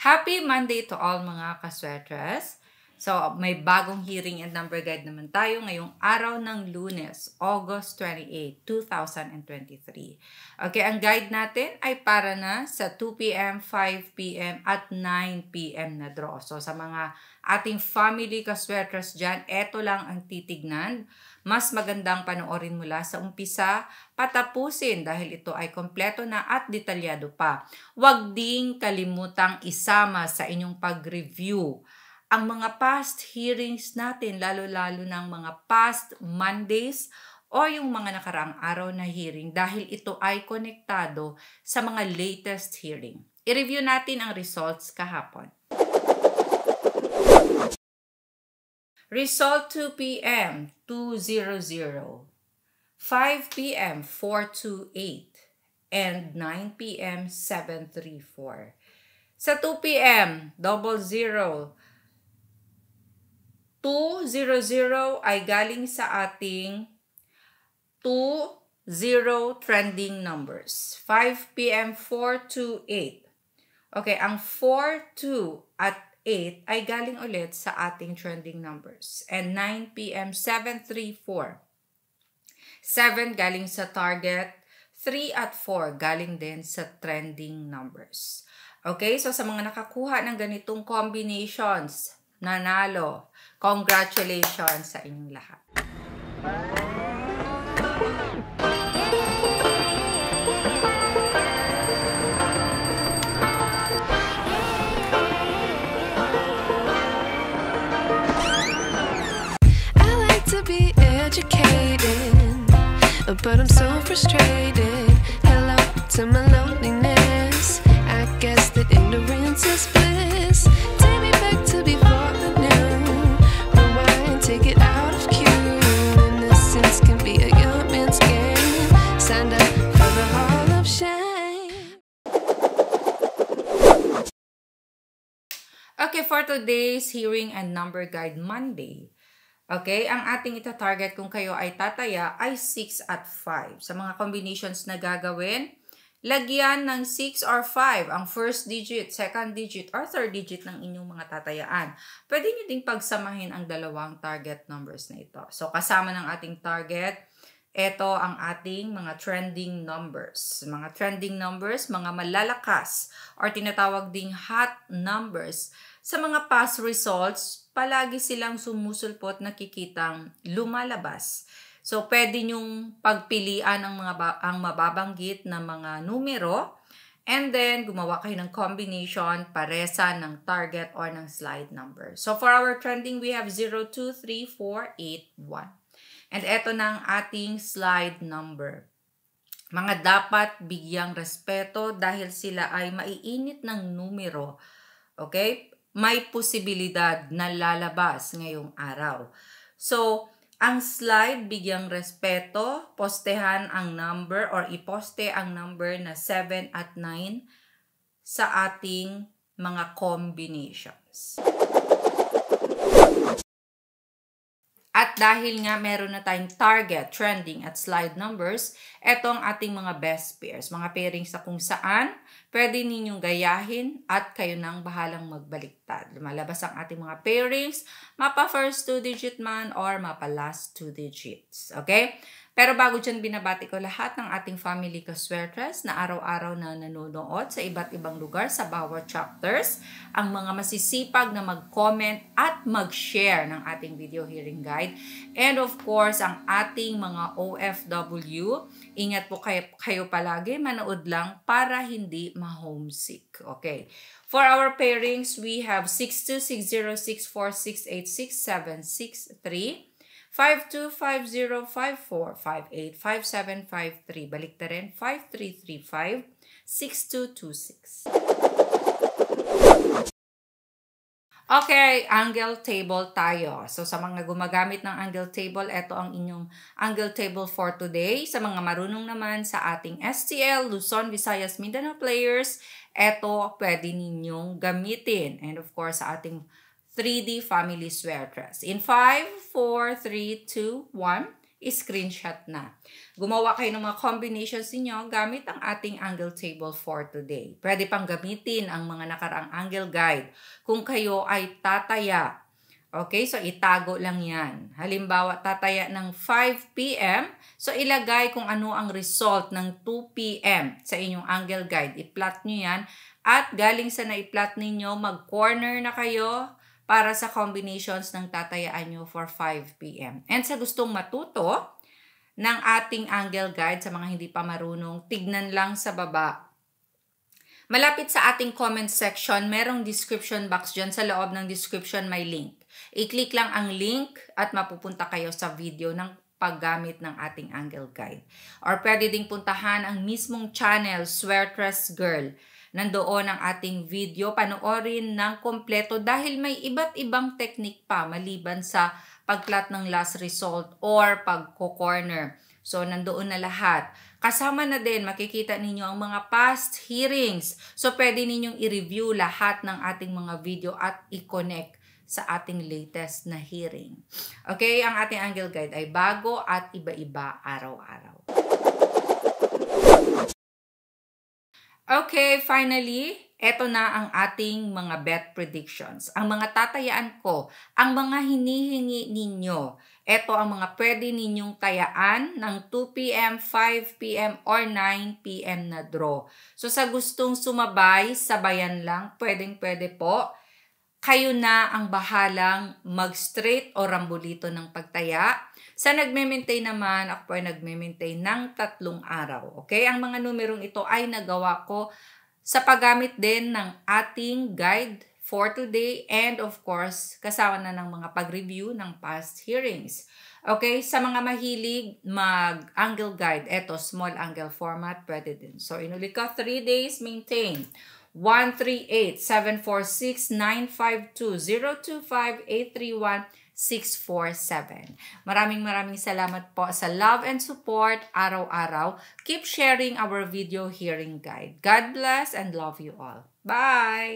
Happy Monday to all mga kaswetres. So, may bagong hearing and number guide naman tayo ngayong araw ng Lunes, August 28, 2023. Okay, ang guide natin ay para na sa 2 p.m., 5 p.m. at 9 p.m. na draw. So, sa mga ating family kaswetres dyan, eto lang ang titignan. Mas magandang panoorin mula sa umpisa, patapusin dahil ito ay kompleto na at detalyado pa. Huwag ding kalimutang isama sa inyong pag-review ang mga past hearings natin, lalo-lalo ng mga past Mondays o yung mga nakaraang araw na hearing dahil ito ay konektado sa mga latest hearing. I-review natin ang results kahapon. Result 2 p.m. 200, 5 p.m. 428, and 9 p.m. 734. Sa 2 p.m. 00, 200 ay galing sa ating 20 trending numbers. 5 p.m. 428. Okay, ang 42 at 8 ay galing ulit sa ating trending numbers. And 9 p.m. 734. 7 galing sa target. 3 at 4 galing din sa trending numbers. Okay, so sa mga nakakuha ng ganitong combinations, nanalo. Congratulations sa inyong lahat. I like to be educated, but I'm so frustrated. Hello to my loneliness. I guess that ignorance is bliss. Take me back to before the new. Rewind, take it out of cue. Innocence can be a young man's game. Signed up for the Hall of Shame. Okay, for today's hearing and number guide Monday, okay, ang ating ita-target kung kayo ay tataya ay 6 at 5. Sa mga combinations na gagawin, lagyan ng 6 or 5 ang first digit, second digit, or third digit ng inyong mga tatayaan. Pwede nyo ding pagsamahin ang dalawang target numbers na ito. So, kasama ng ating target, ito ang ating mga trending numbers. Mga trending numbers, mga malalakas, or tinatawag ding hot numbers. Sa mga past results, palagi silang sumusulpot, nakikitang lumalabas. So, pwede nyong pagpilian ang mababanggit na mga numero and then gumawa kayo ng combination paresa ng target or ng slide number. So, for our trending, we have 0, 2, 3, 4, 8, 1. And eto na ang ating slide number. Mga dapat bigyang respeto dahil sila ay maiinit ng numero. Okay? May posibilidad na lalabas ngayong araw. So, ang slide, bigyang respeto, postehan ang number or iposte ang number na 7 at 9 sa ating mga combinations. At dahil nga meron na tayong target, trending at slide numbers, eto ang ating mga best pairs. Mga pairings na kung saan pwede ninyong gayahin at kayo nang bahalang magbaliktad. Lumalabas ang ating mga pairings, mapa first 2 digit man or mapa last 2 digits. Okay? Pero bago dyan, binabati ko lahat ng ating family kaswertres na araw-araw na nanonood sa iba't ibang lugar sa bawat chapters. Ang mga masisipag na mag-comment at mag-share ng ating video hearing guide. And of course, ang ating mga OFW, ingat po kayo palagi, manood lang para hindi ma-homesick. Okay. For our pairings, we have 626064686763. 525054585753. Balik na rin 53356226. Okay, angle table tayo. So sa mga gumagamit ng angle table, ito ang inyong angle table for today. Sa mga marunong naman sa ating STL, Luzon, Visayas, Mindanao players, ito pwede ninyong gamitin. And of course, sa ating 3D family sweaters. In 5, 4, 3, 2, 1. screenshot na. Gumawa kayo ng mga combinations niyo gamit ang ating angle table for today. Pwede pang gamitin ang mga nakaraang angle guide kung kayo ay tataya. Okay, so itago lang yan. Halimbawa, tataya ng 5 p.m. So ilagay kung ano ang result ng 2 p.m. sa inyong angle guide. I-plot nyo yan. At galing sa na-i-plot ninyo, mag-corner na kayo para sa combinations ng tatayaan nyo for 5 p.m. And sa gustong matuto ng ating angle guide, sa mga hindi pa marunong, tignan lang sa baba. Malapit sa ating comment section, merong description box dyan. Sa loob ng description may link. I-click lang ang link at mapupunta kayo sa video ng paggamit ng ating angle guide. Or pwede ding puntahan ang mismong channel, Sweartress Girl. Nandoon ang ating video, panoorin ng kompleto dahil may iba't ibang technique pa maliban sa pagplot ng last result or pagko-corner. So, nandoon na lahat. Kasama na din, makikita ninyo ang mga past hearings. So, pwede ninyong i-review lahat ng ating mga video at i-connect sa ating latest na hearing. Okay, ang ating angle guide ay bago at iba-iba araw-araw. Okay, finally, eto na ang ating mga bet predictions. Ang mga tatayaan ko, ang mga hinihingi ninyo. Eto ang mga pwede ninyong tayaan ng 2 p.m., 5 p.m., or 9 p.m. na draw. So sa gustong sumabay, sabayan lang, pwedeng-pwede po. Kayo na ang bahalang mag-straight o rambulito ng pagtaya. Sa nagme-maintain naman, ako po ay nagme-maintain ng 3 araw. Okay? Ang mga numerong ito ay nagawa ko sa paggamit din ng ating guide for today and of course, kasama na ng mga pag-review ng past hearings. Okay? Sa mga mahilig mag-angle guide, eto, small angle format, pwede din. So, inulit ko, 3 days, maintain. 138-746-952-025-831-647. Maraming salamat po sa love and support araw-araw. Keep sharing our video hearing guide. God bless and love you all. Bye!